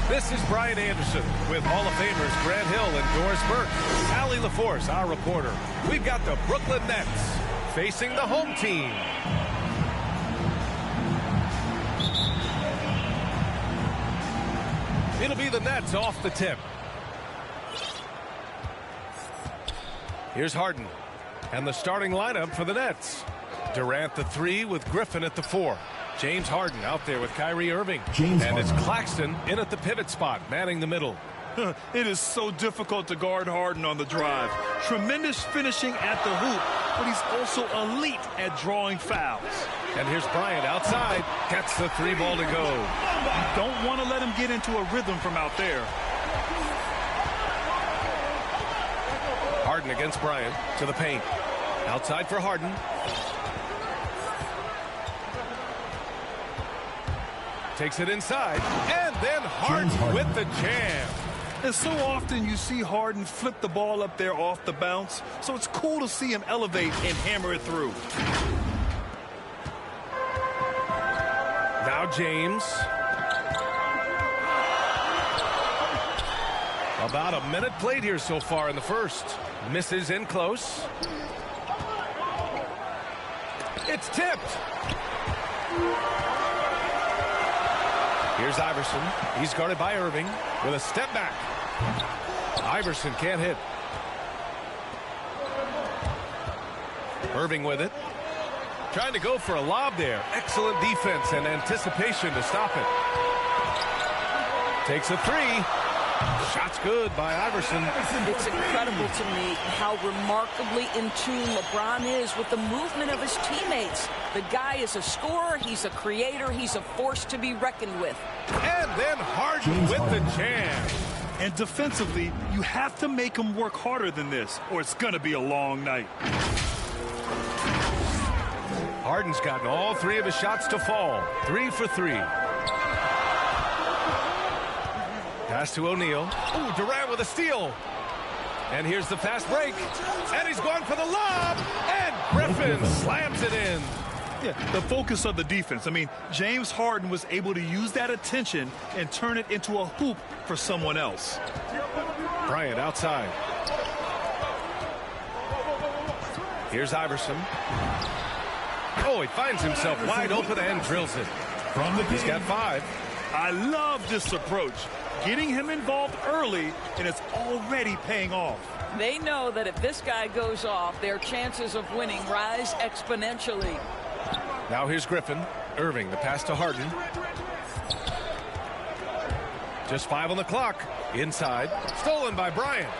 This is Brian Anderson with Hall of Famers Grant Hill and Doris Burke. Allie LaForce, our reporter. We've got the Brooklyn Nets facing the home team. It'll be the Nets off the tip. Here's Harden and the starting lineup for the Nets. Durant the 3 with Griffin at the 4. James Harden out there with Kyrie Irving. And it's Claxton in at the pivot spot, manning the middle. It is so difficult to guard Harden on the drive. Tremendous finishing at the hoop, but he's also elite at drawing fouls. And here's Bryant outside. Gets the 3 ball to go. You don't want to let him get into a rhythm from out there. Harden against Bryant to the paint. Outside for Harden. Takes it inside, and then Harden with the jam. And so often you see Harden flip the ball up there off the bounce, so it's cool to see him elevate and hammer it through. Now James. About a minute played here so far in the first. Misses in close. It's tipped. Here's Iverson. He's guarded by Irving with a step back. Iverson can't hit. Irving with it. Trying to go for a lob there. Excellent defense and anticipation to stop it. Takes a 3. Shot's good by Iverson. It's incredible to me how remarkably in tune LeBron is with the movement of his teammates. The guy is a scorer, he's a creator, he's a force to be reckoned with. And then Harden with the jam. And defensively, you have to make him work harder than this, or it's going to be a long night. Harden's gotten all 3 of his shots to fall. 3 for 3. Pass to O'Neal. Ooh, Durant with a steal. And here's the fast break. And he's going for the lob. And Griffin slams it in. Yeah, the focus of the defense. I mean, James Harden was able to use that attention and turn it into a hoop for someone else. Bryant outside. Here's Iverson. Oh, he finds himself wide open and drills it. He's got 5. I love this approach. Getting him involved early, and it's already paying off. They know that if this guy goes off, their chances of winning rise exponentially. Now here's Griffin. Irving, the pass to Harden. Just 5 on the clock. Inside. Stolen by Bryant.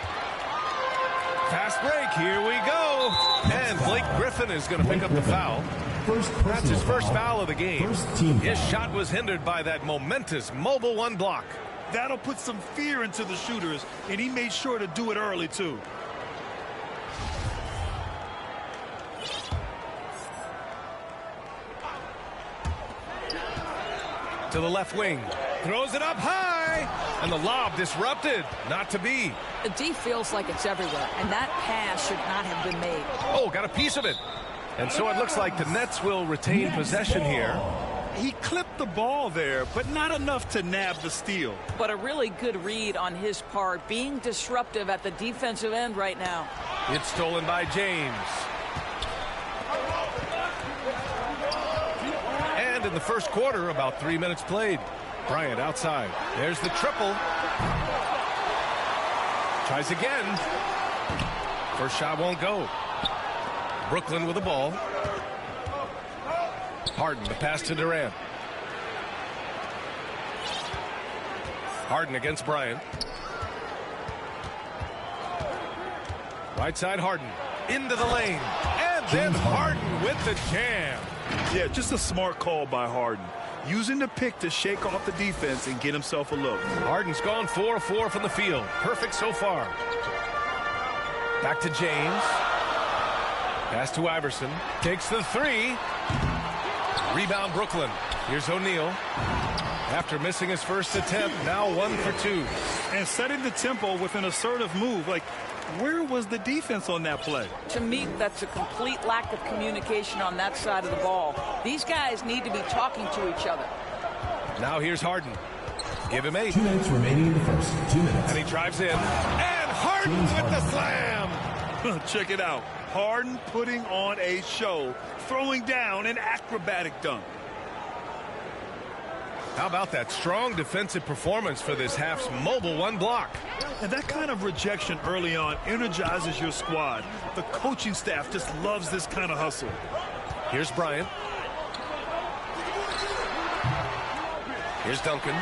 Fast break. Here we go. And Blake Griffin is going to pick up the foul. That's his first foul of the game. His shot was hindered by that momentous mobile 1 block. That'll put some fear into the shooters, and he made sure to do it early, too. To the left wing. Throws it up high. And the lob disrupted. Not to be. The D feels like it's everywhere, and that pass should not have been made. Oh, got a piece of it. And so it looks like the Nets will retain possession here. He clipped the ball there, but not enough to nab the steal. But a really good read on his part, being disruptive at the defensive end right now. It's stolen by James. And in the first quarter, about 3 minutes played. Bryant outside. There's the triple. Tries again. First shot won't go. Brooklyn with the ball. Harden, the pass to Durant. Harden against Bryant. Right side Harden. Into the lane. And then Harden with the jam. Yeah, just a smart call by Harden. Using the pick to shake off the defense and get himself a look. Harden's gone 4 of 4 from the field. Perfect so far. Back to James. Pass to Iverson. Takes the 3. Rebound Brooklyn. Here's O'Neal. After missing his first attempt, now 1 for 2. And setting the tempo with an assertive move. Like, where was the defense on that play? To me, that's a complete lack of communication on that side of the ball. These guys need to be talking to each other. Now here's Harden. Give him 8. 2 minutes remaining in the first. 2 minutes. And he drives in. And Harden with the slam. Check it out. Harden putting on a show, throwing down an acrobatic dunk. How about that strong defensive performance for this half's mobile one block? And that kind of rejection early on energizes your squad. The coaching staff just loves this kind of hustle. Here's Bryant. Here's Duncan.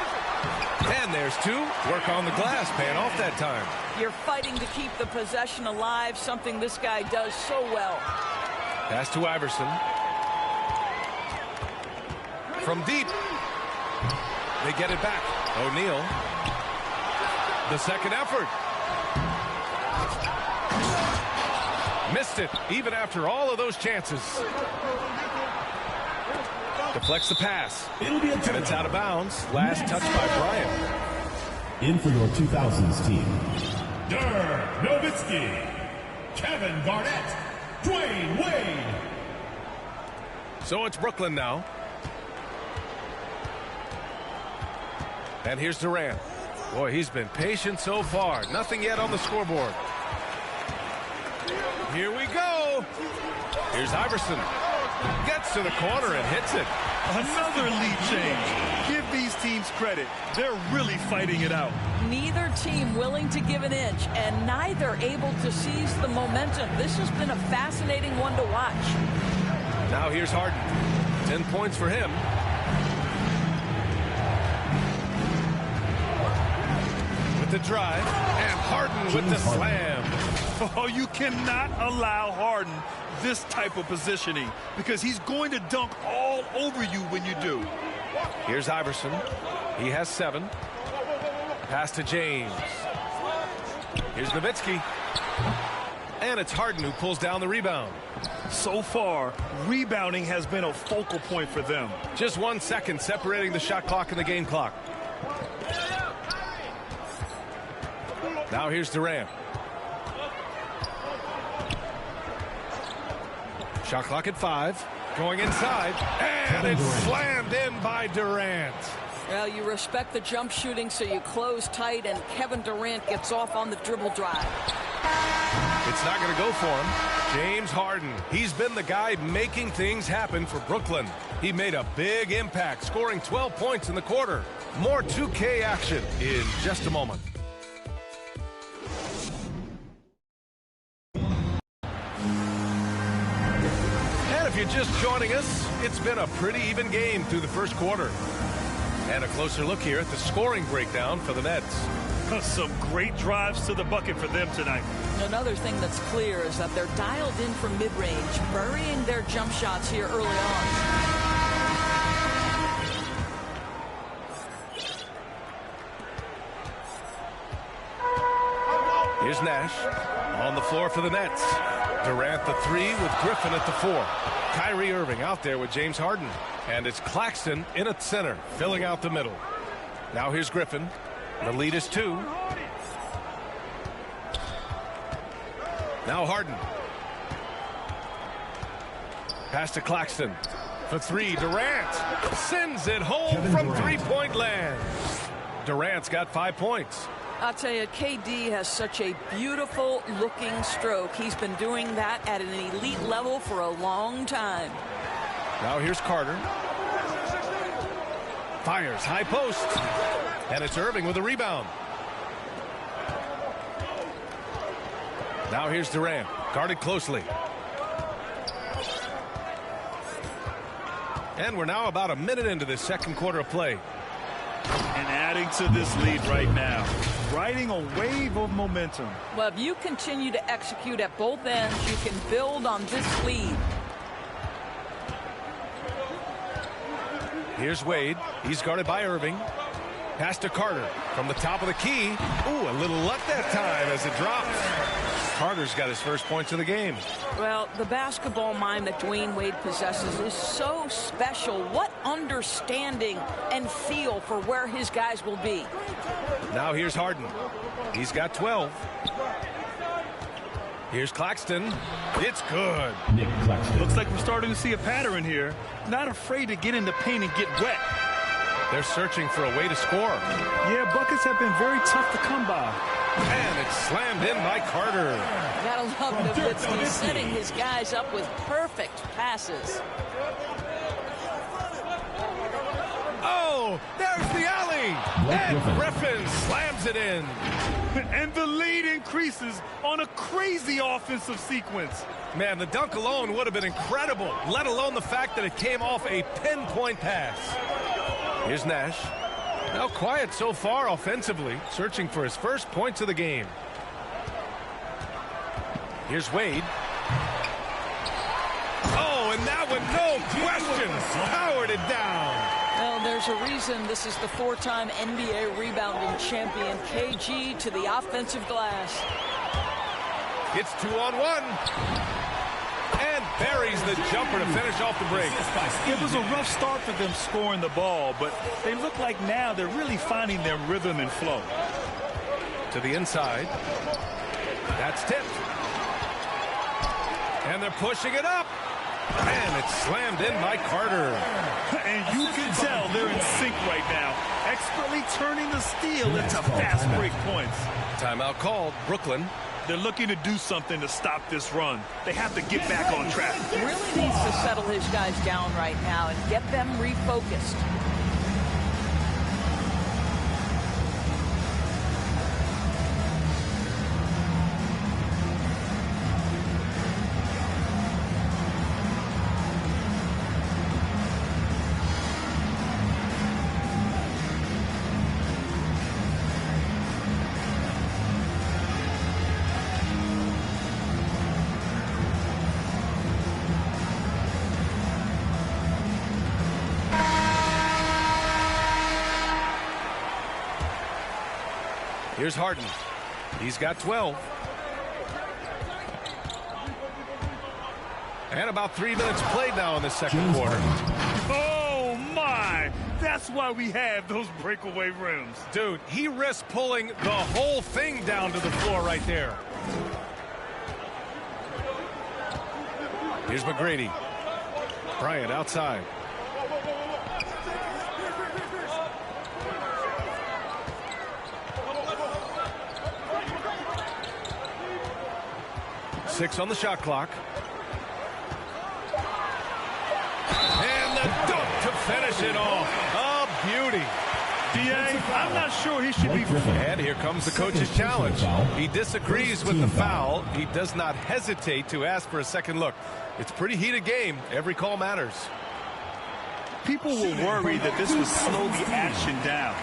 And there's 2. Work on the glass, paying off that time. You're fighting to keep the possession alive, something this guy does so well. Pass to Iverson. From deep. They get it back. O'Neal. The second effort. Missed it, even after all of those chances. Deflects the pass. It'll be a and it's out of bounds. Last touch by Bryant. In for your 2000s team. Dirk Nowitzki, Kevin Garnett, Dwayne Wade. So it's Brooklyn now. And here's Durant. Boy, he's been patient so far. Nothing yet on the scoreboard. Here we go. Here's Iverson. Gets to the corner and hits it. Another lead change. Give these teams credit. They're really fighting it out. Neither team willing to give an inch, and neither able to seize the momentum. This has been a fascinating one to watch. Now here's Harden. 10 points for him. With the drive, and Harden with the slam. Oh, you cannot allow Harden this type of positioning because he's going to dunk all over you when you do. Here's Iverson. He has 7. Pass to James. Here's Nowitzki. And it's Harden who pulls down the rebound. So far, rebounding has been a focal point for them. Just 1 second separating the shot clock and the game clock. Now here's Durant. Shot clock at 5. Going inside. And it's slammed in by Durant. Well, you respect the jump shooting, so you close tight, and Kevin Durant gets off on the dribble drive. It's not going to go for him. James Harden. He's been the guy making things happen for Brooklyn. He made a big impact, scoring 12 points in the quarter. More 2K action in just a moment. If you're just joining us, it's been a pretty even game through the first quarter. And a closer look here at the scoring breakdown for the Nets. Some great drives to the bucket for them tonight. Another thing that's clear is that they're dialed in from mid-range, burying their jump shots here early on. Here's Nash on the floor for the Nets. Durant the 3 with Griffin at the 4. Kyrie Irving out there with James Harden. And it's Claxton in at center, filling out the middle. Now here's Griffin. The lead is 2. Now Harden. Pass to Claxton. For 3, Durant sends it home from three-point land. Durant's got 5 points. I'll tell you, KD has such a beautiful looking stroke. He's been doing that at an elite level for a long time. Now here's Carter. Fires high post. And it's Irving with a rebound. Now here's Durant, guarded closely. And we're now about a minute into this second quarter of play. And adding to this lead right now, riding a wave of momentum. Well, if you continue to execute at both ends, you can build on this lead. Here's Wade. He's guarded by Irving. Pass to Carter from the top of the key. Ooh, a little luck that time as it drops. Carter's got his first points of the game. Well, the basketball mind that Dwayne Wade possesses is so special. What understanding and feel for where his guys will be. Now here's Harden. He's got 12. Here's Claxton. It's good. Nick Claxton. Looks like we're starting to see a pattern here. Not afraid to get in the paint and get wet. They're searching for a way to score. Yeah, buckets have been very tough to come by. And it's slammed in by Carter. Gotta love Nowitzki setting his guys up with perfect passes. Oh, there's the alley. And Griffin slams it in. And the lead increases on a crazy offensive sequence. Man, the dunk alone would have been incredible, let alone the fact that it came off a pinpoint pass. Here's Nash. Now quiet so far offensively, searching for his first points of the game. Here's Wade. Oh, and that one, no question, powered it down. Well, there's a reason this is the four-time NBA rebounding champion, KG, to the offensive glass. It's 2-on-1. And buries the jumper to finish off the break. It was a rough start for them scoring the ball, but they look like now they're really finding their rhythm and flow. To the inside. That's tipped. And they're pushing it up. And it's slammed in by Carter. And you can tell they're in sync right now, expertly turning the steal into fast break points. Timeout called. Brooklyn. They're looking to do something to stop this run. They have to get back on track. Really needs to settle his guys down right now and get them refocused. Here's Harden. He's got 12. And about 3 minutes played now in the second quarter. Oh, my. That's why we have those breakaway rims. Dude, he risked pulling the whole thing down to the floor right there. Here's McGrady. Bryant outside. Six on the shot clock. And the dunk to finish it off. A beauty. D.A., I'm not sure he should be. And here comes the coach's challenge. He disagrees with the foul. He does not hesitate to ask for a second look. It's a pretty heated game. Every call matters. People will worry that this would slow the action down.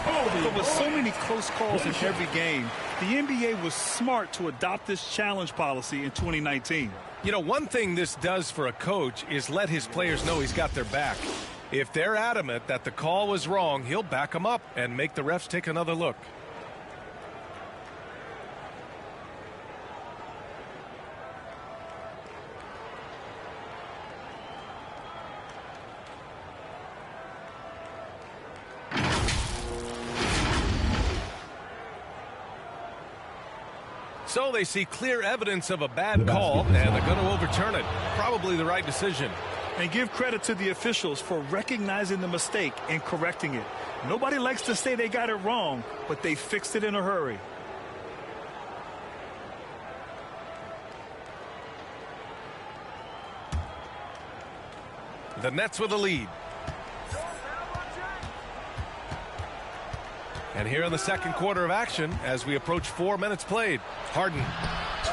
But with so many close calls in every game, the NBA was smart to adopt this challenge policy in 2019. You know, one thing this does for a coach is let his players know he's got their back. If they're adamant that the call was wrong, he'll back them up and make the refs take another look. So they see clear evidence of a bad call, and they're going to overturn it. Probably the right decision. And give credit to the officials for recognizing the mistake and correcting it. Nobody likes to say they got it wrong, but they fixed it in a hurry. The Nets with a lead. And here in the second quarter of action, as we approach 4 minutes played, Harden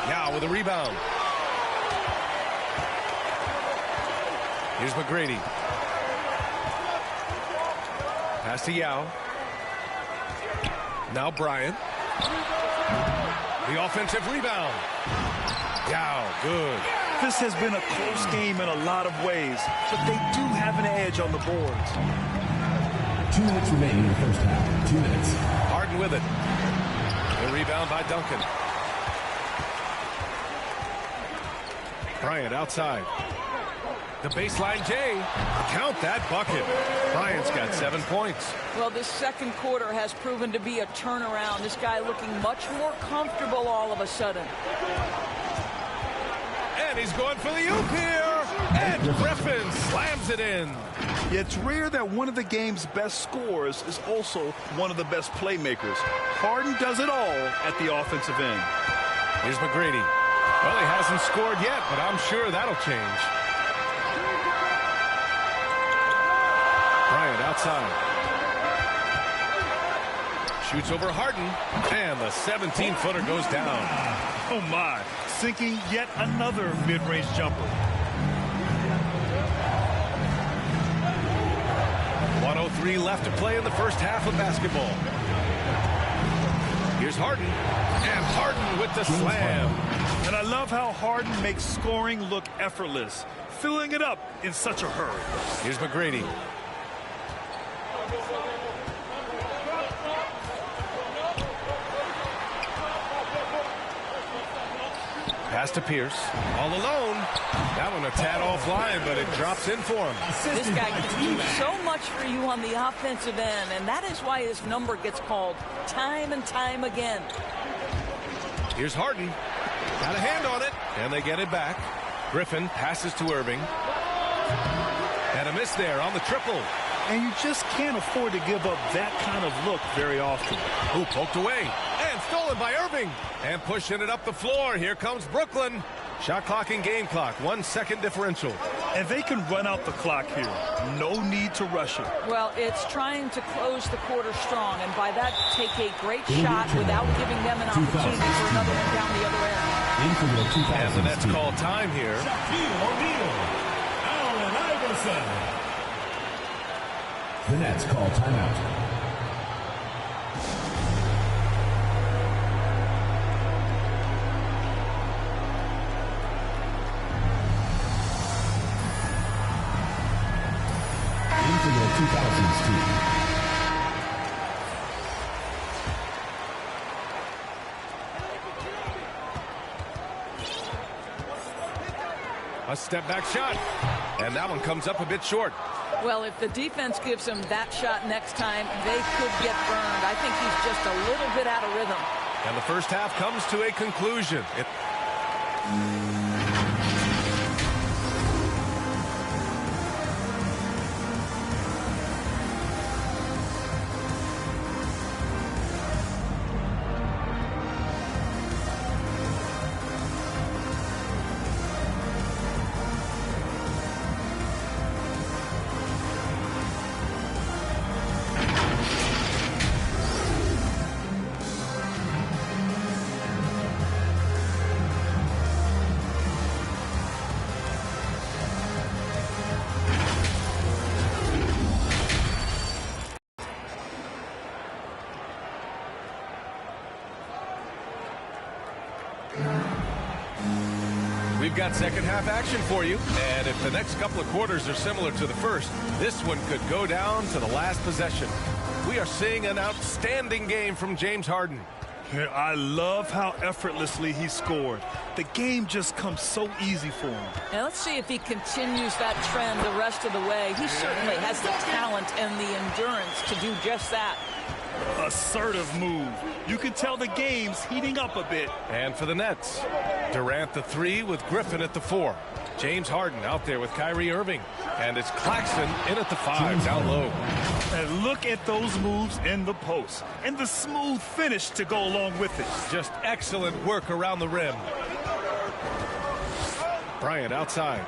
now with a rebound. Here's McGrady. Pass to Yao. Now Bryant. The offensive rebound. Yao, good. This has been a close game in a lot of ways, but they do have an edge on the boards. 2 minutes remaining in the first half. 2 minutes. Harden with it. The rebound by Duncan. Bryant outside. The baseline J. Count that bucket. Bryant's got 7 points. Well, this second quarter has proven to be a turnaround. This guy looking much more comfortable all of a sudden. And he's going for the oop here. And Griffin slams it in. It's rare that one of the game's best scorers is also one of the best playmakers. Harden does it all at the offensive end. Here's McGrady. Well, he hasn't scored yet, but I'm sure that'll change. Bryant outside. Shoots over Harden, and the 17-footer goes down. Oh, my. Sinking yet another mid-range jumper. 1:03 left to play in the first half of basketball. Here's Harden, and Harden with the slam. And I love how Harden makes scoring look effortless, filling it up in such a hurry. Here's McGrady. Pass to Pierce. All alone. That one a tad offline, but it drops in for him. This guy can do so much for you on the offensive end, and that is why his number gets called time and time again. Here's Harden. Got a hand on it, and they get it back. Griffin passes to Irving. And a miss there on the triple. And you just can't afford to give up that kind of look very often. Ooh, poked away. And stolen by Irving. And pushing it up the floor. Here comes Brooklyn. Shot clock and game clock. 1 second differential. And they can run out the clock here. No need to rush it. Well, it's trying to close the quarter strong, and by that, take a great shot without giving them an opportunity for another one down the other end. And the Nets call time here. Shaquille O'Neal. Allen Iverson. The Nets call timeout. Into the 2000s team. A step back shot. And that one comes up a bit short. Well, if the defense gives him that shot next time, they could get burned. I think he's just a little bit out of rhythm. And the first half comes to a conclusion. We've got second half action for you, and if the next couple of quarters are similar to the first, this one could go down to the last possession. We are seeing an outstanding game from James Harden. I love how effortlessly he scored. The game just comes so easy for him. Now let's see if he continues that trend the rest of the way. He certainly has the talent and the endurance to do just that. Assertive move. You can tell the game's heating up a bit. And for the Nets, Durant the 3 with Griffin at the 4. James Harden out there with Kyrie Irving. And it's Claxton in at the 5 down low. And look at those moves in the post. And the smooth finish to go along with it. Just excellent work around the rim. Bryant outside.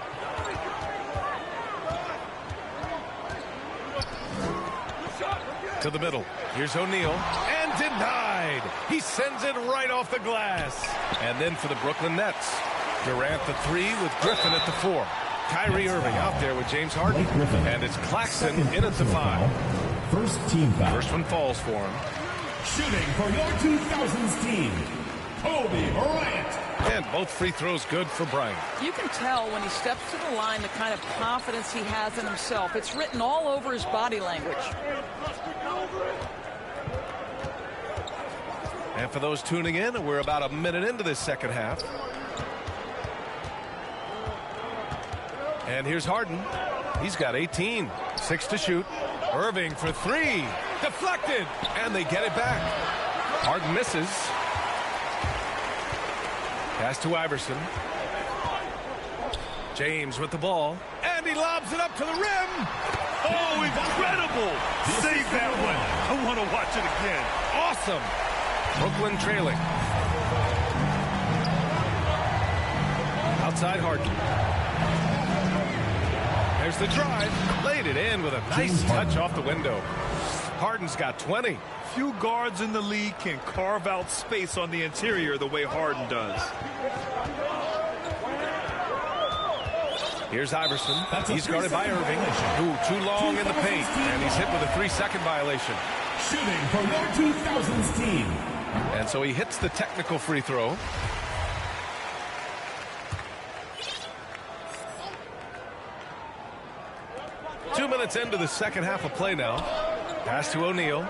To the middle. Here's O'Neal. And denied. He sends it right off the glass. And then for the Brooklyn Nets, Durant the 3 with Griffin at the 4. Kyrie Irving out there with James Harden. And it's Claxton in at the 5. First team foul. First one falls for him. Shooting for your 2000s team, Kobe Bryant. And both free throws good for Bryant. You can tell when he steps to the line the kind of confidence he has in himself. It's written all over his body language. And for those tuning in, we're about a minute into this second half. And here's Harden. He's got 18. 6 to shoot. Irving for 3. Deflected. And they get it back. Harden misses. Pass to Iverson. James with the ball, and he lobs it up to the rim. Oh, incredible! Save that one. I want to watch it again. Awesome. Brooklyn trailing. Outside Harden. There's the drive. Laid it in with a nice touch off the window. Harden's got 20. Few guards in the league can carve out space on the interior the way Harden does. Here's Iverson. He's guarded by Irving. Ooh, too long in the paint. And he's hit with a 3-second violation. Shooting for your 2000s team. And so he hits the technical free throw. Two minutes into the second half of play now. Pass to O'Neal.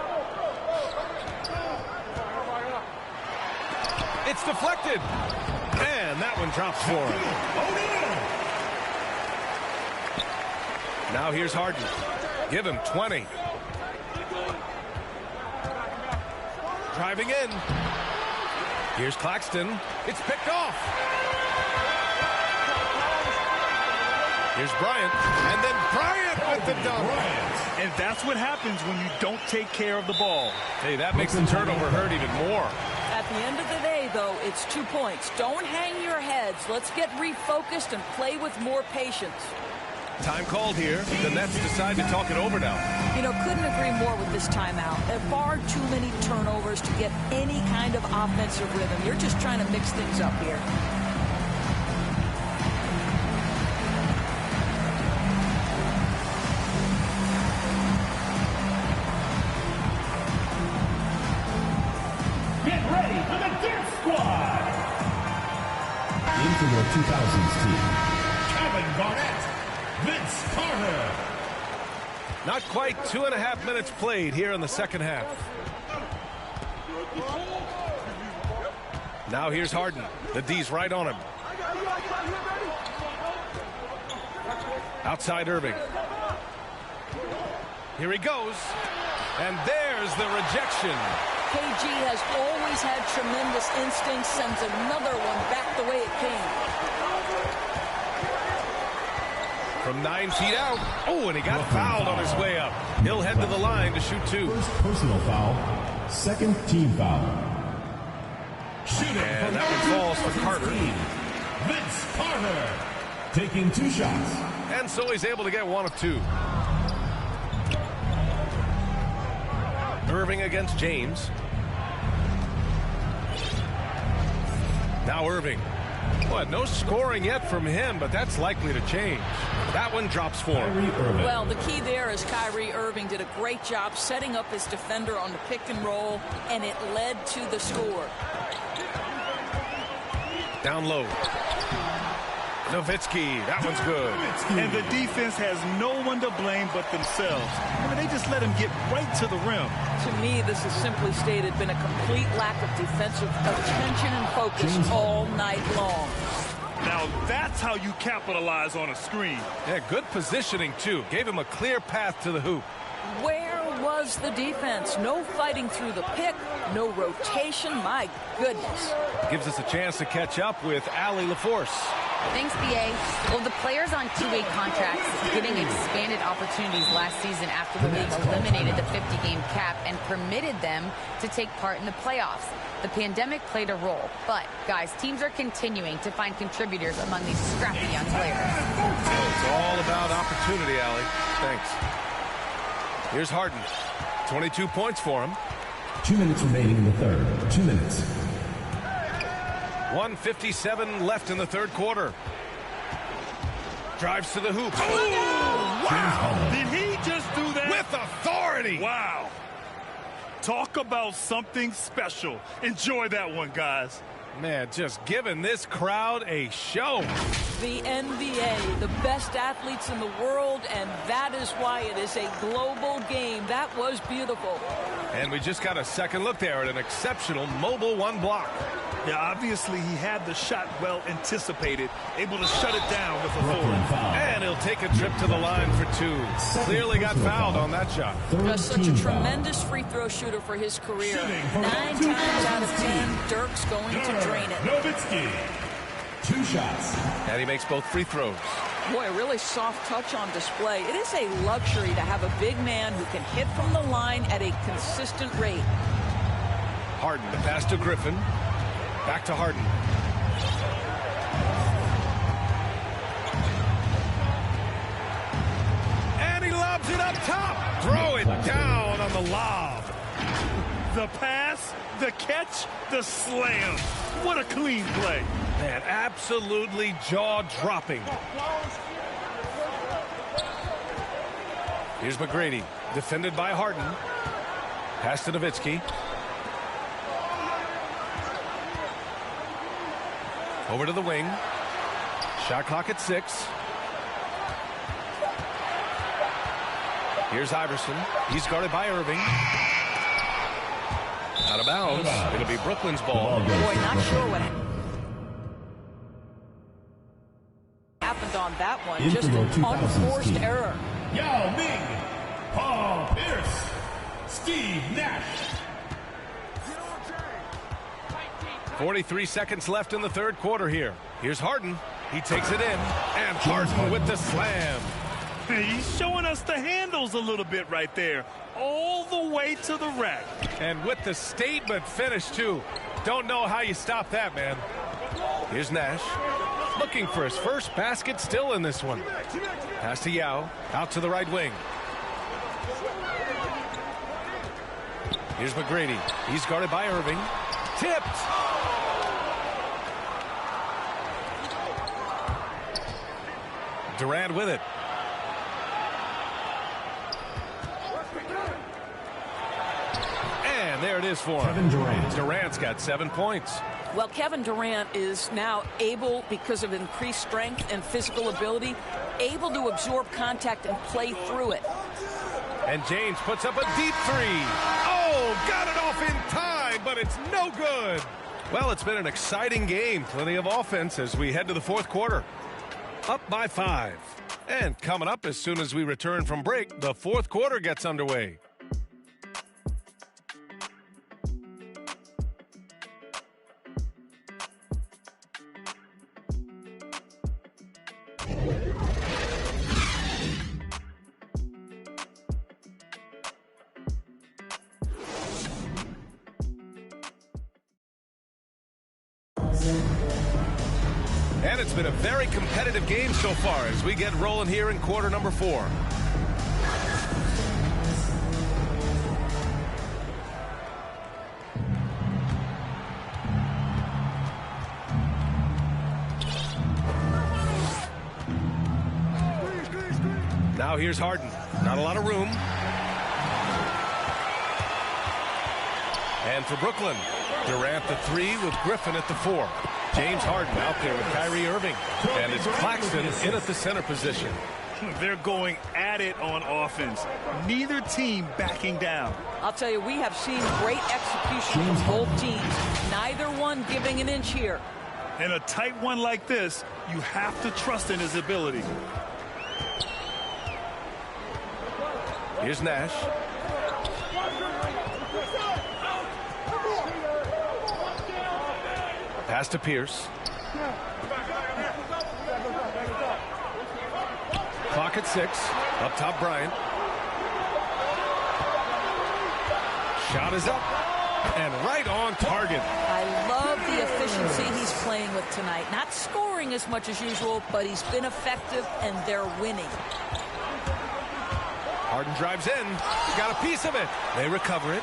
It's deflected. And that one drops for him. Now here's Harden. Give him 20. Driving in. Here's Claxton. It's picked off. Here's Bryant. And then Bryant with the dunk. And that's what happens when you don't take care of the ball. Hey, that makes the turnover hurt even more. At the end of the day, though, it's 2 points. Don't hang your heads. Let's get refocused and play with more patience. Time called here. The Nets decide to talk it over now. You know, couldn't agree more with this timeout. There are far too many turnovers to get any kind of offensive rhythm. You're just trying to mix things up here. Get ready for the Dance Squad. In for your 2000s team. Kevin Garnett. Vince Carter. Not quite 2.5 minutes played here in the second half. Now here's Harden. The D's right on him. Outside Irving. Here he goes. And there's the rejection. KG has always had tremendous instincts, sends another one back the way it came. From 9 feet out. Oh, and he got fouled on his way up. He'll head to the line to shoot 2. First personal foul. Second team foul. Shooting And that one falls for Carter. Vince Carter. Taking 2 shots. And so he's able to get 1 of 2. Irving against James. Now Irving. What? No scoring yet from him, but that's likely to change. That one drops for him. Well, the key there is Kyrie Irving did a great job setting up his defender on the pick and roll, and it led to the score. Down low. Nowitzki. That one's good. And the defense has no one to blame but themselves. I mean, they just let him get right to the rim. To me, this is simply stated been a complete lack of defensive attention and focus all night long. Now, that's how you capitalize on a screen. Yeah, good positioning, too. Gave him a clear path to the hoop. Where was the defense? No fighting through the pick, no rotation. My goodness. Gives us a chance to catch up with Allie LaForce. Thanks, BA. Well, the players on two-way contracts getting expanded opportunities last season after the league eliminated the 50-game cap and permitted them to take part in the playoffs. The pandemic played a role, but, guys, teams are continuing to find contributors among these scrappy young players. It's all about opportunity, Allie. Thanks. Here's Harden. 22 points for him. 2 minutes remaining in the third. 2 minutes. 1:57 left in the third quarter. Drives to the hoop. Oh, wow! Did he just do that? With authority! Wow. Talk about something special. Enjoy that one, guys. Man, just giving this crowd a show. The NBA, the best athletes in the world, and that is why it is a global game. That was beautiful. And we just got a second look there at an exceptional mobile one block. Yeah, obviously he had the shot well anticipated, able to shut it down with authority. And he'll take a trip to the line for 2. Clearly got fouled on that shot. Just such a tremendous free throw shooter for his career. 9 times out of 10, Dirk's going to drain it. Nowitzki. 2 shots. And he makes both free throws. Boy, a really soft touch on display. It is a luxury to have a big man who can hit from the line at a consistent rate. Harden, the pass to Griffin. Back to Harden. And he lobs it up top. Throw it down on the lob. The pass, the catch, the slam. What a clean play. Man, absolutely jaw-dropping. Here's McGrady, defended by Harden. Pass to Nowitzki. Over to the wing. Shot clock at 6. Here's Iverson. He's guarded by Irving. Out of bounds. It'll be Brooklyn's ball. Boy, not sure what happened on that one. Just an unforced error. Yao Ming, Paul Pierce, Steve Nash. 43 seconds left in the third quarter here. Here's Harden. He takes it in. And Harden with the slam. He's showing us the handles a little bit right there. All the way to the rack. And with the statement finish, too. Don't know how you stop that, man. Here's Nash. Looking for his first basket still in this one. Pass to Yao. Out to the right wing. Here's McGrady. He's guarded by Irving. Tipped. Durant with it. And there it is for him. Kevin Durant. Durant's got 7 points. Well, Kevin Durant is now able, because of increased strength and physical ability, able to absorb contact and play through it. And James puts up a deep 3. Oh, got it off in time, but it's no good. Well, it's been an exciting game. Plenty of offense as we head to the fourth quarter. Up by 5. And coming up as soon as we return from break, the fourth quarter gets underway. And it's been a very competitive game so far as we get rolling here in quarter number 4. Now here's Harden. Not a lot of room. And for Brooklyn, Durant the 3 with Griffin at the 4. James Harden out there with Kyrie Irving. And it's Claxton in at the center position. They're going at it on offense. Neither team backing down. I'll tell you, we have seen great execution from both teams. Neither one giving an inch here. In a tight one like this, you have to trust in his ability. Here's Nash. Pass to Pierce. Clock at 6. Up top, Bryant. Shot is up. And right on target. I love the efficiency he's playing with tonight. Not scoring as much as usual, but he's been effective, and they're winning. Harden drives in. Got a piece of it. They recover it.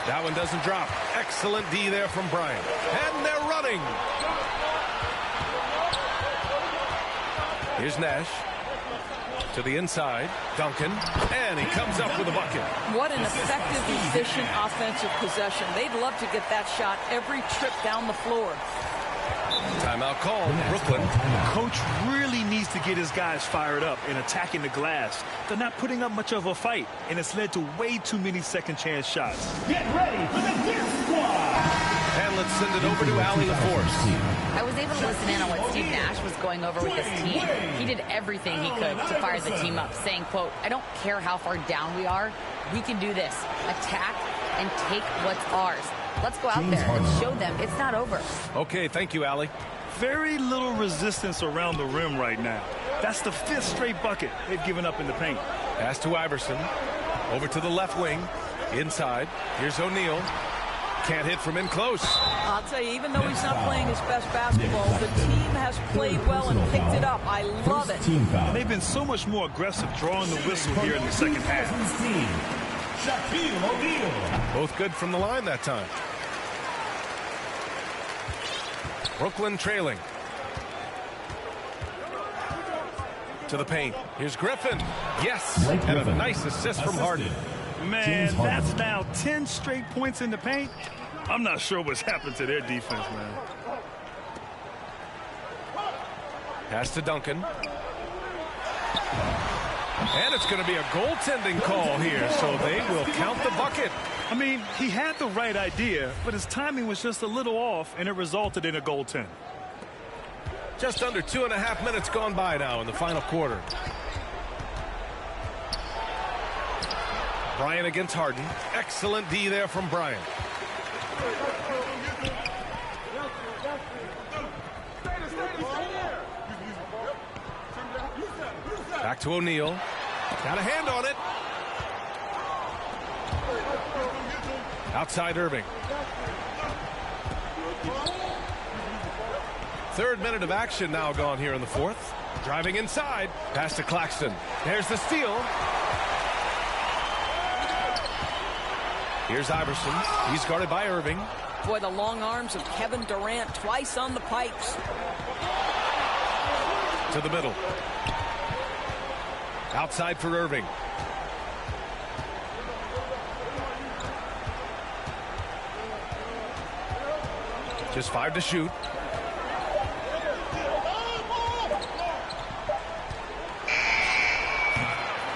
That one doesn't drop. Excellent D there from Bryant. And they're running. Here's Nash. To the inside. Duncan. And he comes up with a bucket. What an effective, efficient offensive possession. They'd love to get that shot every trip down the floor. Timeout called. Brooklyn. Coach really needs to get his guys fired up and attacking the glass. They're not putting up much of a fight, and it's led to way too many second chance shots. Get ready for the Dip Squad. And let's send it over to Allie LaForce. I was able to listen in on what Steve Nash was going over with his team. He did everything he could to fire the team up, saying, quote, "I don't care how far down we are. We can do this. Attack and take what's ours. Let's go out there and show them it's not over." Okay, thank you, Allie. Very little resistance around the rim right now. That's the 5th straight bucket they've given up in the paint. Pass to Iverson. Over to the left wing. Inside. Here's O'Neal. Can't hit from in close. I'll tell you, even though he's not playing his best basketball, the team has played well and picked it up. I love it. And they've been so much more aggressive drawing the whistle here in the second half. Both good from the line that time. Brooklyn trailing. To the paint. Here's Griffin. Yes. And a nice assist from Harden. Man, that's now 10 straight points in the paint. I'm not sure what's happened to their defense, man. Pass to Duncan. And it's going to be a goaltending call here, so they will count the bucket. I mean, he had the right idea, but his timing was just a little off, and it resulted in a goaltend. Just under 2.5 minutes gone by now in the final quarter. Bryant against Harden. Excellent D there from Bryant. Back to O'Neal. Got a hand on it. Outside Irving. 3rd minute of action now gone here in the 4th. Driving inside. Pass to Claxton. There's the steal. Here's Iverson. He's guarded by Irving. Boy, the long arms of Kevin Durant twice on the pipes. To the middle. Outside for Irving. Just 5 to shoot.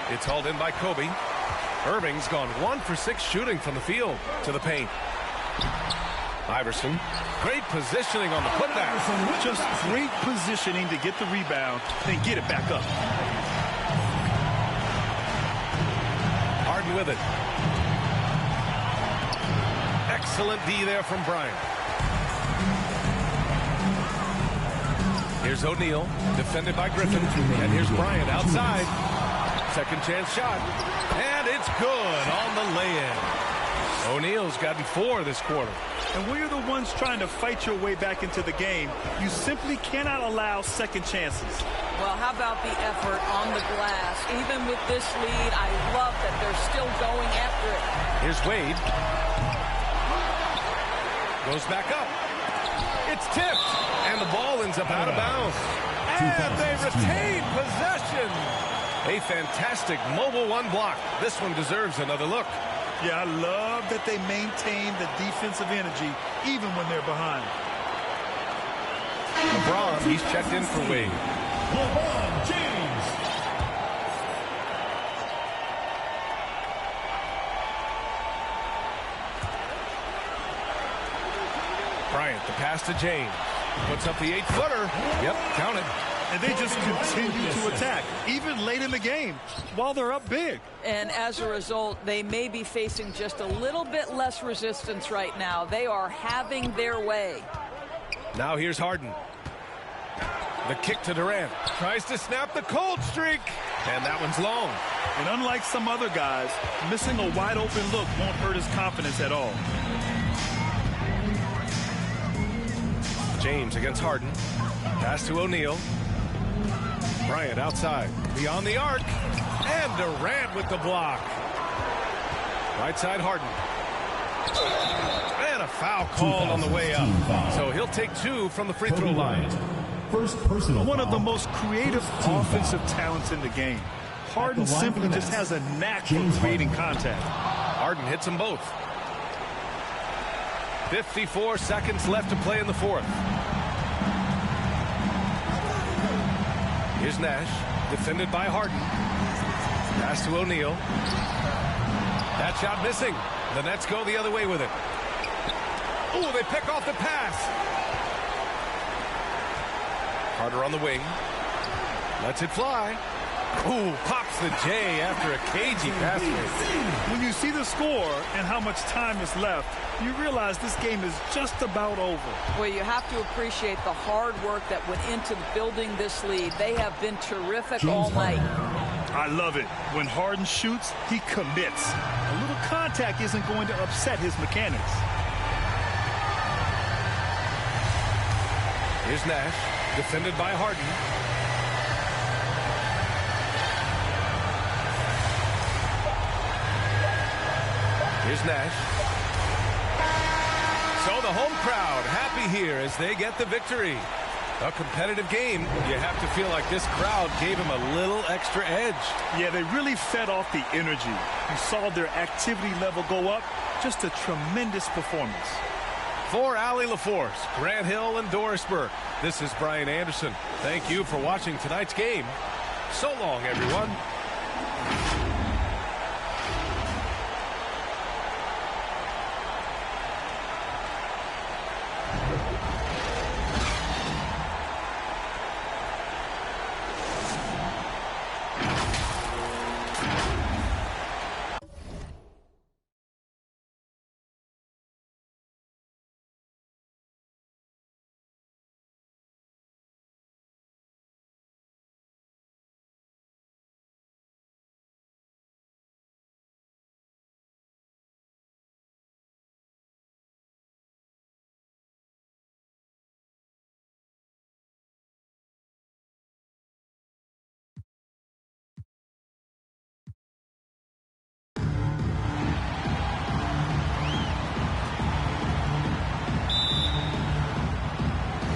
It's hauled in by Kobe. Irving's gone 1 for 6 shooting from the field. To the paint. Iverson. Great positioning on the putback. Just great positioning to get the rebound, then get it back up. Harden with it. Excellent D there from Bryant. Here's O'Neal, defended by Griffin. And here's Bryant outside. Second chance shot. And it's good on the lay-in. O'Neal's gotten 4 this quarter. And when you're the ones trying to fight your way back into the game, you simply cannot allow second chances. Well, how about the effort on the glass? Even with this lead, I love that they're still going after it. Here's Wade. Goes back up. It's tipped. And the ball ends up out of bounds. And they retain possession. A fantastic mobile 1 block. This one deserves another look. Yeah, I love that they maintain the defensive energy even when they're behind. LeBron, he's checked in for Wade. LeBron James. Bryant, the pass to James. Puts up the 8-footer. Yep, count it. And they just continue to attack, even late in the game, while they're up big. And as a result, they may be facing just a little bit less resistance right now. They are having their way. Now here's Harden. The kick to Durant. Tries to snap the cold streak. And that one's long. And unlike some other guys, missing a wide open look won't hurt his confidence at all. James against Harden. Pass to O'Neal. Bryant outside. Beyond the arc. And Durant with the block. Right side Harden. And a foul called on the way up. So he'll take 2 from the free throw line. First personal One of the foul. most creative offensive talents in the game. Harden simply just has a knack for creating contact. Harden hits them both. 54 seconds left to play in the 4th. Here's Nash, defended by Harden. Pass to O'Neal. That shot missing. The Nets go the other way with it. Oh, they pick off the pass. Carter on the wing. Lets it fly. Ooh, pops the J after a cagey pass. When you see the score and how much time is left, you realize this game is just about over. Well, you have to appreciate the hard work that went into building this lead. They have been terrific all night. I love it. When Harden shoots, he commits. A little contact isn't going to upset his mechanics. Here's Nash, defended by Harden. Here's Nash. So the home crowd happy here as they get the victory. A competitive game. You have to feel like this crowd gave him a little extra edge. Yeah, they really fed off the energy. You saw their activity level go up. Just a tremendous performance. For Allie LaForce, Grant Hill, and Doris Burke, this is Brian Anderson. Thank you for watching tonight's game. So long, everyone.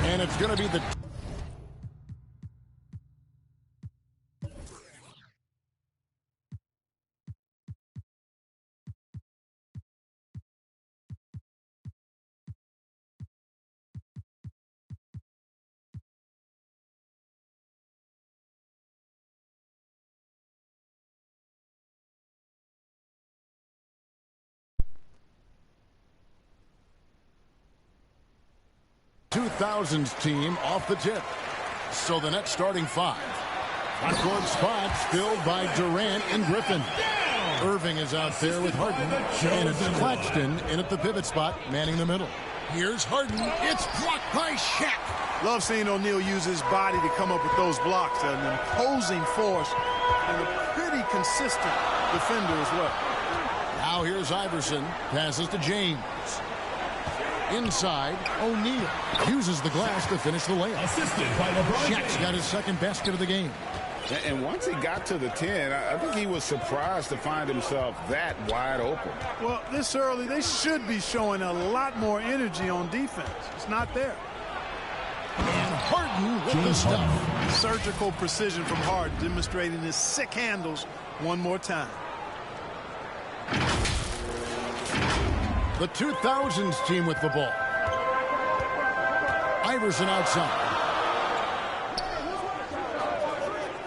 And it's going to be the... ...2000s team off the tip. So the next starting five. Front court spots filled by Durant and Griffin. Irving is out there with Harden. And it's Claxton in at the pivot spot, manning the middle. Here's Harden. It's blocked by Shaq. Love seeing O'Neal use his body to come up with those blocks. An imposing force and a pretty consistent defender as well. Now here's Iverson. Passes to James. Inside, O'Neal uses the glass to finish the layup. Assisted by LeBron. Shaq's got his second basket of the game. And once he got to the 10, I think he was surprised to find himself that wide open. Well, this early, they should be showing a lot more energy on defense. It's not there. And Harden with the stuff. Surgical precision from Harden, demonstrating his sick handles one more time. The 2000s team with the ball. Iverson outside.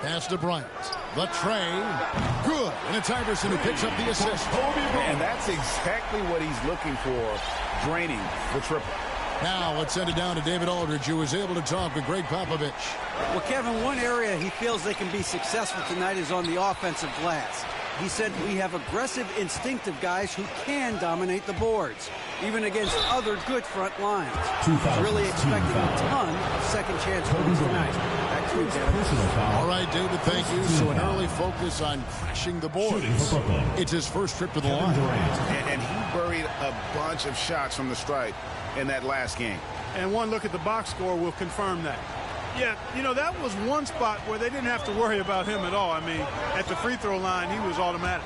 Pass to Bryant. The tray. Good. And it's Iverson who picks up the assist. And that's exactly what he's looking for, draining the triple. Now let's send it down to David Aldridge, who was able to talk with Greg Popovich. Well, Kevin, one area he feels they can be successful tonight is on the offensive glass. He said we have aggressive, instinctive guys who can dominate the boards, even against other good front lines. He's really expecting a ton of second chance points tonight. Back to you, David. All right, David, thank you. So an early focus on crashing the boards. It's his first trip to the line. And he buried a bunch of shots from the stripe in that last game. And one look at the box score will confirm that. Yeah, you know, that was one spot where they didn't have to worry about him at all. I mean, at the free throw line, he was automatic.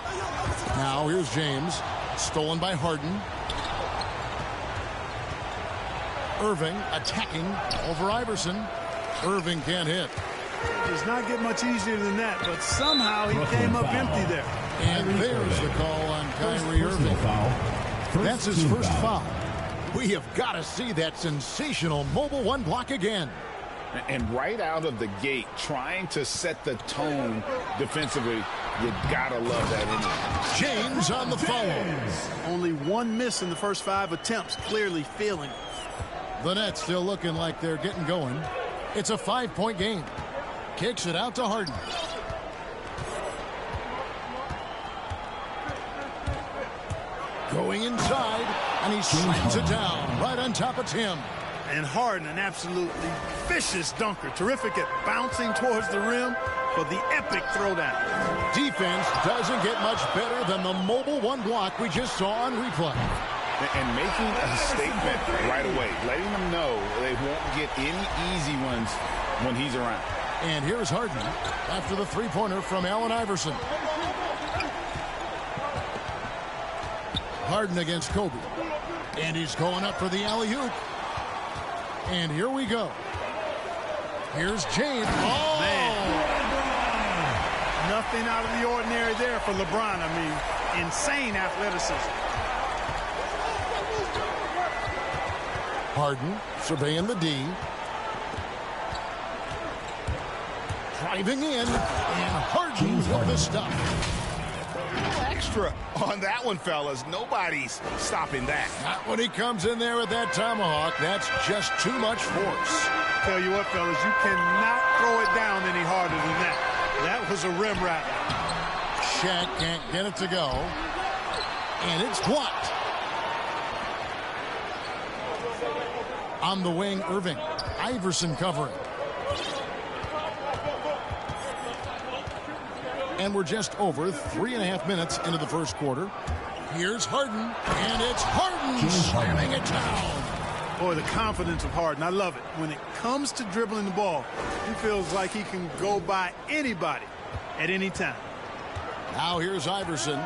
Now here's James. Stolen by Harden. Irving attacking over Iverson. Irving can't hit. It does not get much easier than that, but somehow he came up empty there. And there's the call on Kyrie Irving. That's his first foul. We have got to see that sensational mobile one block again. And right out of the gate, trying to set the tone defensively, you gotta love that energy. James on the follow. Only one miss in the first 5 attempts, clearly feeling it. The Nets still looking like they're getting going. It's a 5-point game. Kicks it out to Harden. Going inside, and he slams it down right on top of Tim. And Harden, an absolutely vicious dunker. Terrific at bouncing towards the rim for the epic throwdown. Defense doesn't get much better than the mobile one block we just saw on replay. And making a statement right away, letting them know they won't get any easy ones when he's around. And here's Harden after the three-pointer from Allen Iverson. Harden against Kobe. And he's going up for the alley-oop. And here we go. Here's James. Oh! Man. Nothing out of the ordinary there for LeBron. I mean, insane athleticism. Harden surveying the D. Driving in. And Harden with the stuff. Extra on that one, fellas. Nobody's stopping that. Not when he comes in there with that tomahawk. That's just too much force. Tell you what, fellas, you cannot throw it down any harder than that. That was a rim rattler. Shaq can't get it to go. And it's blocked. On the wing, Irving. Iverson covering. And we're just over 3.5 minutes into the first quarter. Here's Harden, and it's Harden slamming it down. Boy, the confidence of Harden, I love it. When it comes to dribbling the ball, he feels like he can go by anybody at any time. Now here's Iverson.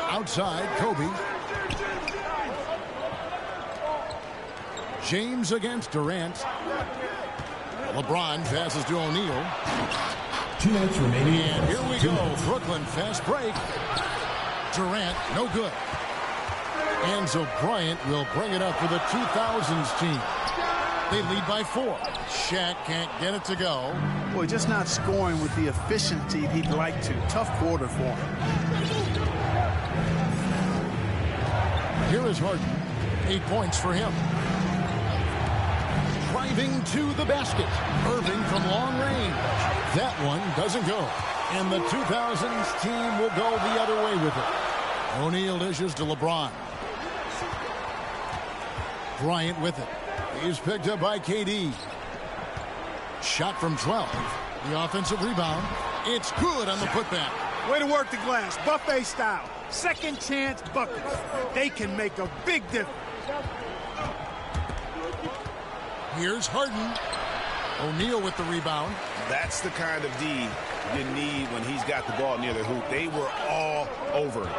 Outside, Kobe. James against Durant. LeBron passes to O'Neal. 2 minutes remaining. And here we go. Brooklyn fast break. Durant, no good. Enzo Bryant will bring it up for the 2000s team. They lead by 4. Shaq can't get it to go. Boy, just not scoring with the efficiency he'd like to. Tough quarter for him. Here is Harden. 8 points for him. Driving to the basket. Irving from long range. That one doesn't go. And the 2000s team will go the other way with it. O'Neal dishes to LeBron. Bryant with it. He's picked up by KD. Shot from 12. The offensive rebound. It's good on the putback. Way to work the glass. Buffet style. Second chance buckets. They can make a big difference. Here's Harden. O'Neal with the rebound. That's the kind of D you need when he's got the ball near the hoop. They were all over it.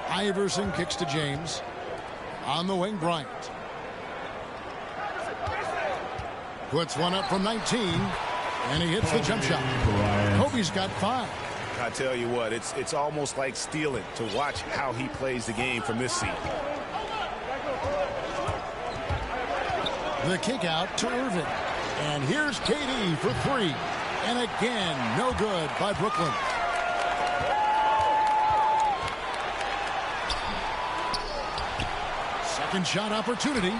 Iverson kicks to James. On the wing, Bryant. Puts one up from 19. And he hits the jump shot. Kobe's got 5. I tell you what, it's almost like stealing to watch how he plays the game from this seat. The kick out to Irving. And here's KD for 3. And again, no good by Brooklyn. Second shot opportunity.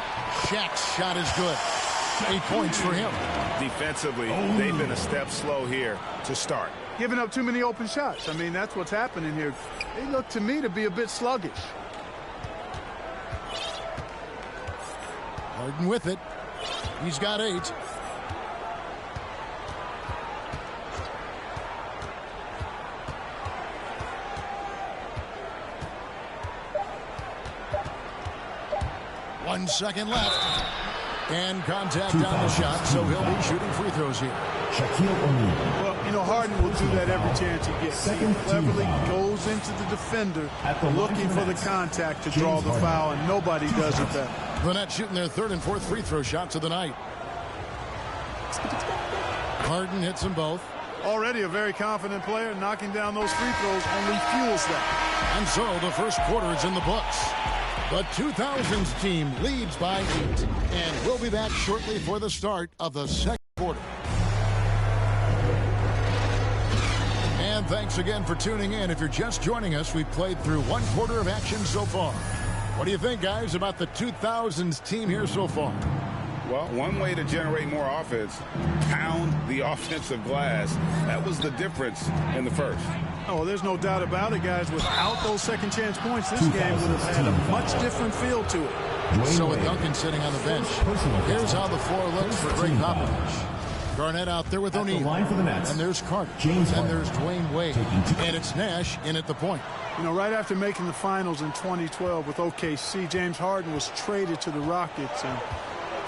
Shaq's shot is good. 8 points for him. Defensively, they've been a step slow here to start. Giving up too many open shots. I mean, that's what's happening here. They look to me to be a bit sluggish. Harden with it. He's got 8. One second left. And contact on the shot, so he'll be shooting free throws here. Shaquille O'Neal. Well, you know, Harden will do that every chance he gets. He cleverly goes into the defender looking for the contact to draw the foul, and nobody does it better. The Nets shooting their 3rd and 4th free throw shots of the night. Harden hits them both. Already a very confident player. Knocking down those free throws only fuels that. And so the first quarter is in the books. The 2000s team leads by 8. And we'll be back shortly for the start of the second quarter. And thanks again for tuning in. If you're just joining us, we've played through 1 quarter of action so far. What do you think, guys, about the 2000s team here so far? Well, one way to generate more offense, pound the offensive glass. That was the difference in the first. Oh, there's no doubt about it, guys. Without those second chance points, this game would have had a much different feel to it. So with Duncan sitting on the bench, here's how the floor looks for Greg Popovich. Garnett out there with O'Neal. And there's Carter. And there's Dwayne Wade. And it's Nash in at the point. You know, right after making the finals in 2012 with OKC, James Harden was traded to the Rockets and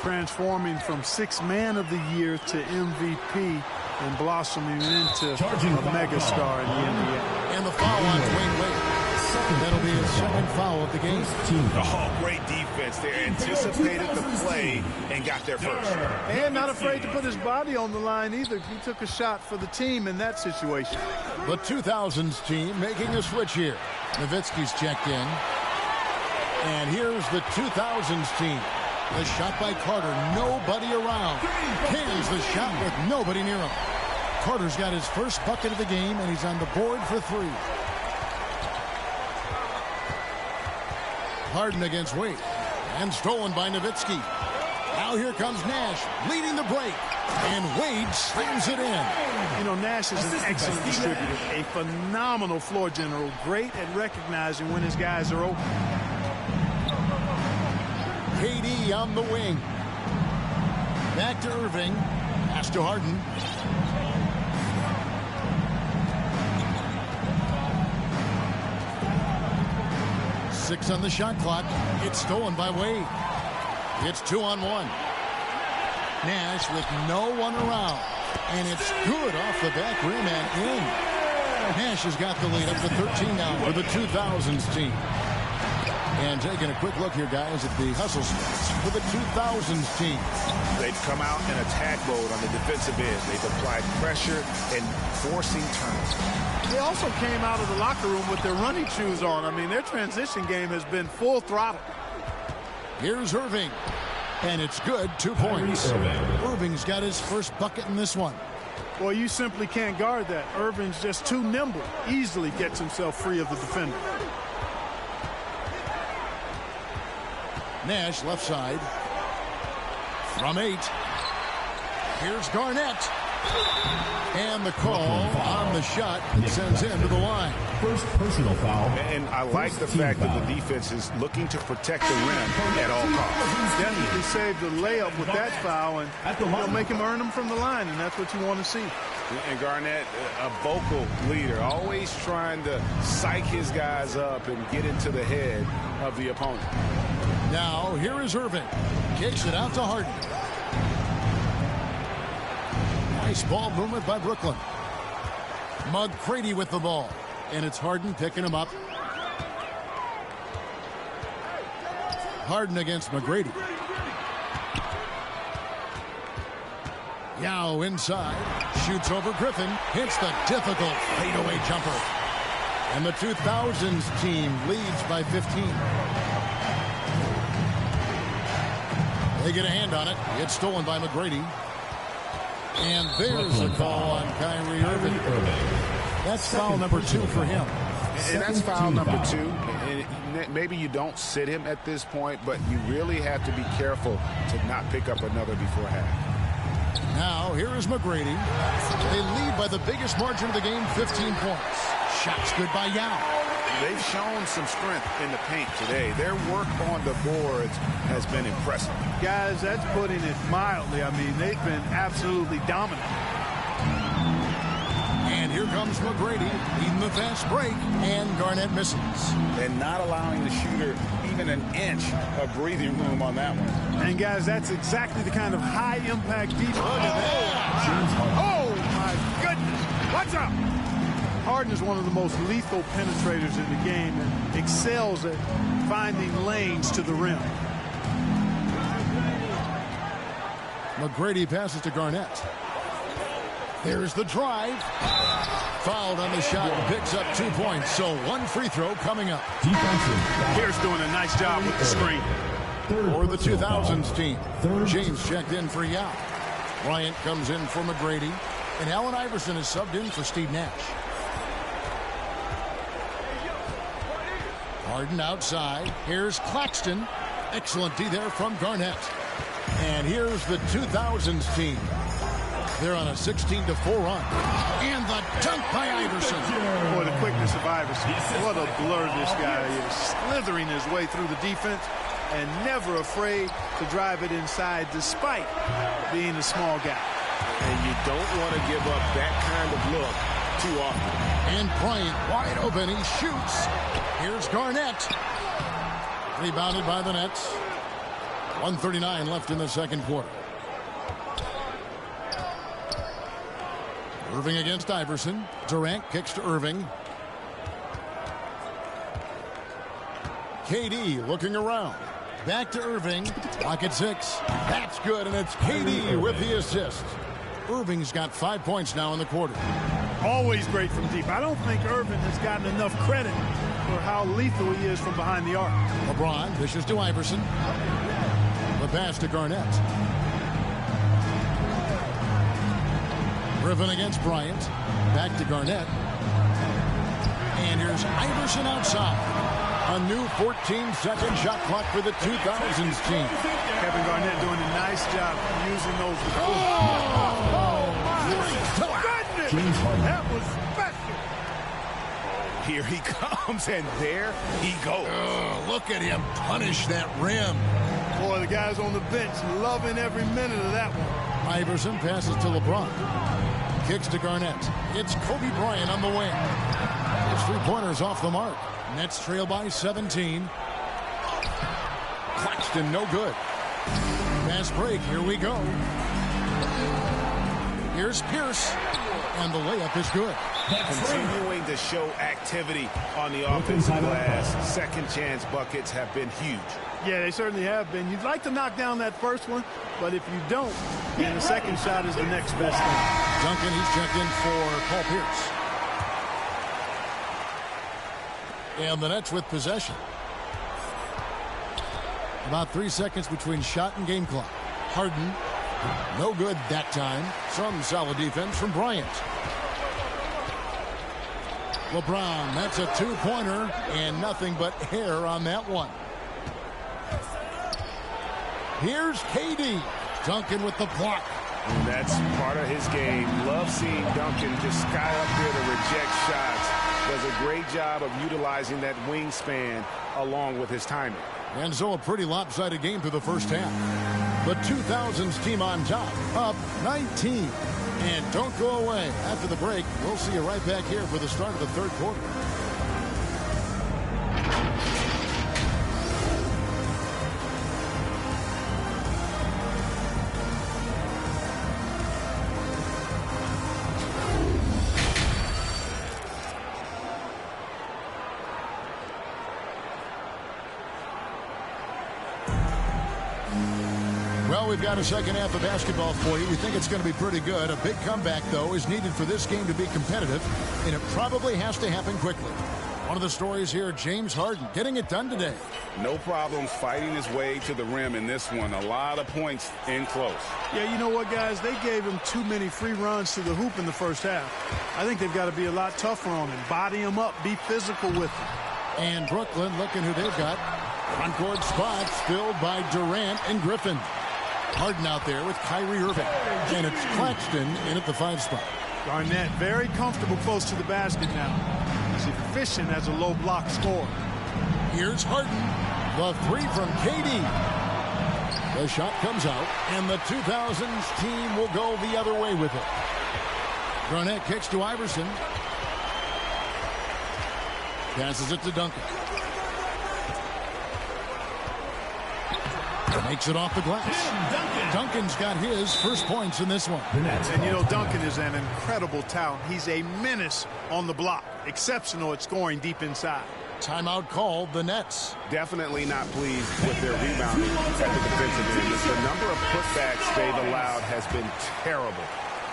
transforming from sixth man of the year to MVP and blossoming into a megastar in the NBA. And the foul on Dwayne Wade. That'll be his second foul of the game. Oh, great defense. They anticipated the play and got there first. And not afraid to put his body on the line either. He took a shot for the team in that situation. The 2000s team making a switch here. Nowitzki's checked in. And here's the 2000s team. The shot by Carter. Nobody around. Cans the shot with nobody near him. Carter's got his first bucket of the game, and he's on the board for three. Harden against Wade. And stolen by Nowitzki. Now here comes Nash leading the break. And Wade slams it in. You know, Nash is an excellent distributor. A phenomenal floor general. Great at recognizing when his guys are open. KD on the wing. Back to Irving. Pass to Harden. Six on the shot clock. It's stolen by Wade. It's 2-on-1. Nash with no one around. And it's good off the back rim and in. Nash has got the lead up to 13 now for the 2000s team. And taking a quick look here, guys, at the hustle stats for the 2000s team. They've come out in attack mode on the defensive end. They've applied pressure and forcing turnovers. They also came out of the locker room with their running shoes on. I mean, their transition game has been full throttle. Here's Irving. And it's good. 2 points. Irving's got his first bucket in this one. Well, you simply can't guard that. Irving's just too nimble. Easily gets himself free of the defender. Nash left side. From 8. Here's Garnett. And the call on the shot sends him to the line. First personal foul. And I like the fact that the defense is looking to protect the rim at all costs. Definitely saved the layup with that foul, and they'll make him earn them from the line, and that's what you want to see. And Garnett, a vocal leader, always trying to psych his guys up and get into the head of the opponent. Now, here is Irving. Kicks it out to Harden. Nice ball movement by Brooklyn. McGrady with the ball. And it's Harden picking him up. Harden against McGrady. Yao inside. Shoots over Griffin. Hits the difficult fadeaway jumper. And the 2000s team leads by 15. They get a hand on it. It's stolen by McGrady. And there's a call on Kyrie Irving. That's foul number 2 for him. And that's foul number 2. And maybe you don't sit him at this point, but you really have to be careful to not pick up another before half. Now, here is McGrady. They lead by the biggest margin of the game, 15 points. Shots good by Yao. They've shown some strength in the paint today. Their work on the boards has been impressive. Guys, that's putting it mildly. I mean, they've been absolutely dominant. And here comes McGrady, leading the fast break, and Garnett misses. And not allowing the shooter even an inch of breathing room on that one. And, guys, that's exactly the kind of high-impact defense. Oh, my goodness. What's up? Harden is one of the most lethal penetrators in the game and excels at finding lanes to the rim. McGrady passes to Garnett. There's the drive. Fouled on the shot and picks up 2 points. So 1 free throw coming up. Here's doing a nice job with the screen. For the 2000s team. James checked in for Yao. Bryant comes in for McGrady. And Allen Iverson is subbed in for Steve Nash. Harden outside. Here's Claxton. Excellent D there from Garnett. And here's the 2000s team. They're on a 16-4 run. And the dunk by Iverson. Boy, the quickness of Iverson. What a blur this guy is. Slithering his way through the defense and never afraid to drive it inside despite being a small guy. And you don't want to give up that kind of look too often. And Bryant wide open. He shoots. Here's Garnett. Rebounded by the Nets. 1:39 left in the second quarter. Irving against Iverson. Durant kicks to Irving. KD looking around. Back to Irving. Clock at 6. That's good, and it's KD with the assist. Irving's got 5 points now in the quarter. Always great from deep. I don't think Irving has gotten enough credit for how lethal he is from behind the arc. LeBron dishes to Iverson. The pass to Garnett. Griffin against Bryant. Back to Garnett. And here's Iverson outside. A new 14-second shot clock for the 2000s team. Kevin Garnett doing a nice job using those. James Harden. That was special. Here he comes, and there he goes. Look at him punish that rim. Boy, the guys on the bench loving every minute of that one. Iverson passes to LeBron. Kicks to Garnett. It's Kobe Bryant on the wing. His three-pointers off the mark. Nets trail by 17. Claxton no good. Fast break. Here we go. Here's Pierce. And the layup is good. Continuing to show activity on the offensive glass. Second chance buckets have been huge. Yeah, they certainly have been. You'd like to knock down that first one, but if you don't, then the second shot is the next best thing. Duncan, he's checked in for Paul Pierce. And the Nets with possession. About 3 seconds between shot and game clock. Harden, no good that time. Some solid defense from Bryant. LeBron, that's a two-pointer, and nothing but hair on that one. Here's KD. Duncan with the block. And that's part of his game. Love seeing Duncan just sky up there to reject shots. Does a great job of utilizing that wingspan along with his timing. And so a pretty lopsided game through the first half. The 2000s team on top, up 19. And don't go away. After the break, we'll see you right back here for the start of the third quarter. Well, we've got a second half of basketball for you. We think it's going to be pretty good. A big comeback, though, is needed for this game to be competitive, and it probably has to happen quickly. One of the stories here, James Harden getting it done today. No problems fighting his way to the rim in this one. A lot of points in close. Yeah, you know what, guys? They gave him too many free runs to the hoop in the first half. I think they've got to be a lot tougher on him. Body him up. Be physical with him. And Brooklyn, looking who they've got. Front-court spots filled by Durant and Griffin. Harden out there with Kyrie Irving. And it's Claxton in at the 5 spot. Garnett very comfortable close to the basket now. He's efficient as a low block scorer. Here's Harden. The three from KD. The shot comes out, and the 2000s team will go the other way with it. Garnett kicks to Iverson. Passes it to Duncan. Makes it off the glass. Duncan's got his first points in this one. And you know, Duncan is an incredible talent. He's a menace on the block. Exceptional at scoring deep inside. Timeout called the Nets. Definitely not pleased with their rebounding at the defensive end. The number of putbacks they've allowed has been terrible.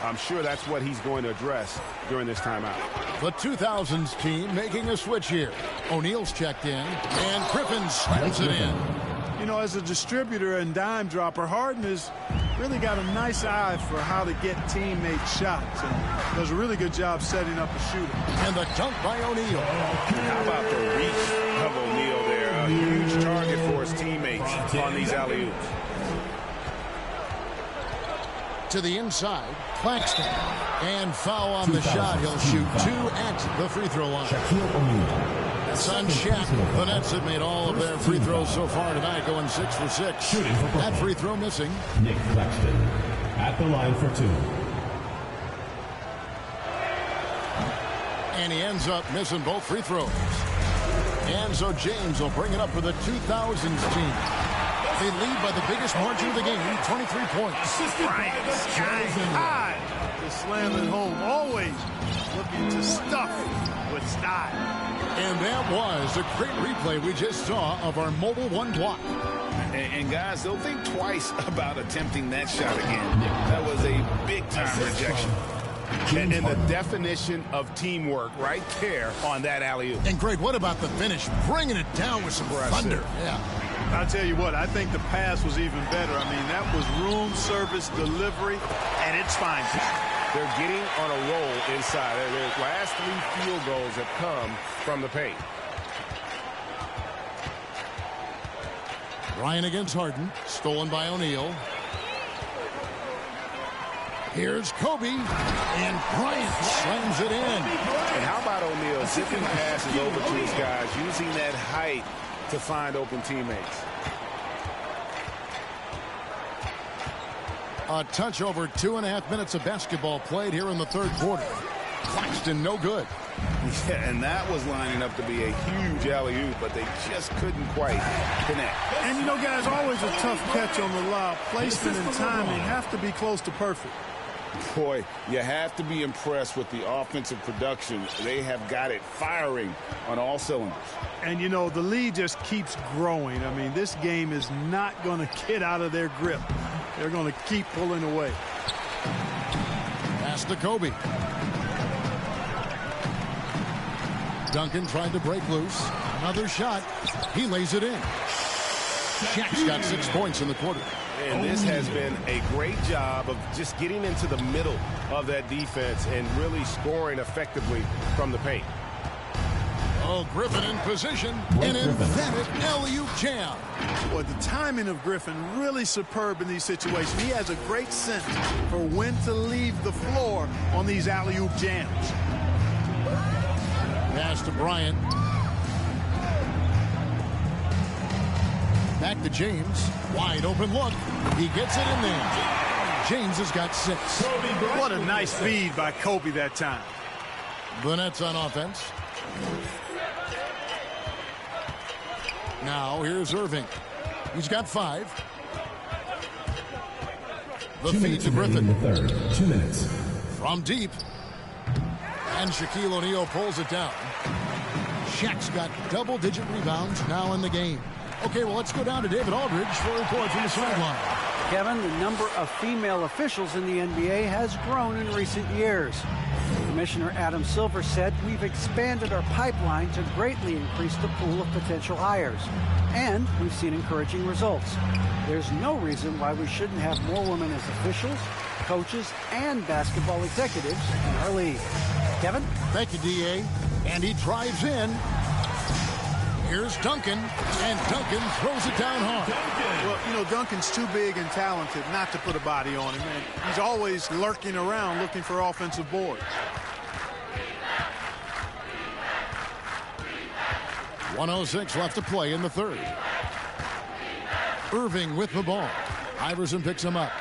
I'm sure that's what he's going to address during this timeout. The 2000s team making a switch here. O'Neal's checked in, and Griffin slams it in. You know, as a distributor and dime dropper, Harden is really got a nice eye for how to get teammate shots and does a really good job setting up a shooter. And the dunk by O'Neal. How about the reach of O'Neal there? A huge target for his teammates on these alley-oops. To the inside, Claxton. And foul on the shot. He'll shoot 2 at the free throw line. It's on Shaq. The Nets have made all of their free throws so far tonight, going 6 for 6. That free throw missing. Nick Claxton at the line for 2. And he ends up missing both free throws. And so James will bring it up for the 2000s team. They lead by the biggest margin of the game, 23 points. Bryant, sky high. The slam at home, always looking to stuff with style. And that was a great replay we just saw of our mobile one block. And guys, they'll think twice about attempting that shot again. That was a big-time rejection. And the definition of teamwork right there on that alley-oop. And Greg, what about the finish? Bringing it down with some thunder. Yeah. I'll tell you what, I think the pass was even better. I mean, that was room service delivery, and it's fine. They're getting on a roll inside. Their last 3 field goals have come from the paint. Bryant against Harden. Stolen by O'Neal. Here's Kobe. And Bryant slams it in. And how about O'Neal zipping passes over to his guys, using that height to find open teammates. A touch over 2.5 minutes of basketball played here in the third quarter. Claxton no good. Yeah, and that was lining up to be a huge alley-oop, but they just couldn't quite connect. And you know, guys, always a tough catch on the lob. Placement and timing have to be close to perfect. Boy, you have to be impressed with the offensive production. They have got it firing on all cylinders. And, you know, the lead just keeps growing. I mean, this game is not going to get out of their grip. They're going to keep pulling away. Pass to Kobe. Duncan tried to break loose. Another shot. He lays it in. Shaq's got 6 points in the quarter. And this has been a great job of just getting into the middle of that defense and really scoring effectively from the paint. Oh, Griffin in position. An emphatic alley-oop jam. Boy, the timing of Griffin really superb in these situations. He has a great sense for when to leave the floor on these alley-oop jams. Pass to Bryant. Back to James. Wide open look. He gets it in there. James has got 6. What a nice feed by Kobe that time. The Nets on offense. Now here's Irving. He's got 5. The feed to Griffin. 2 minutes. From deep. And Shaquille O'Neal pulls it down. Shaq's got double-digit rebounds now in the game. Okay, well, let's go down to David Aldridge for a report from the sideline. Kevin, the number of female officials in the NBA has grown in recent years. Commissioner Adam Silver said, "We've expanded our pipeline to greatly increase the pool of potential hires, and we've seen encouraging results. There's no reason why we shouldn't have more women as officials, coaches, and basketball executives in our league." Kevin? Thank you, D.A. And he drives in. Here's Duncan, and Duncan throws it down hard. Well, you know, Duncan's too big and talented not to put a body on him, and he's always lurking around looking for offensive boards. 1:06 left to play in the third. Irving with the ball. Iverson picks him up.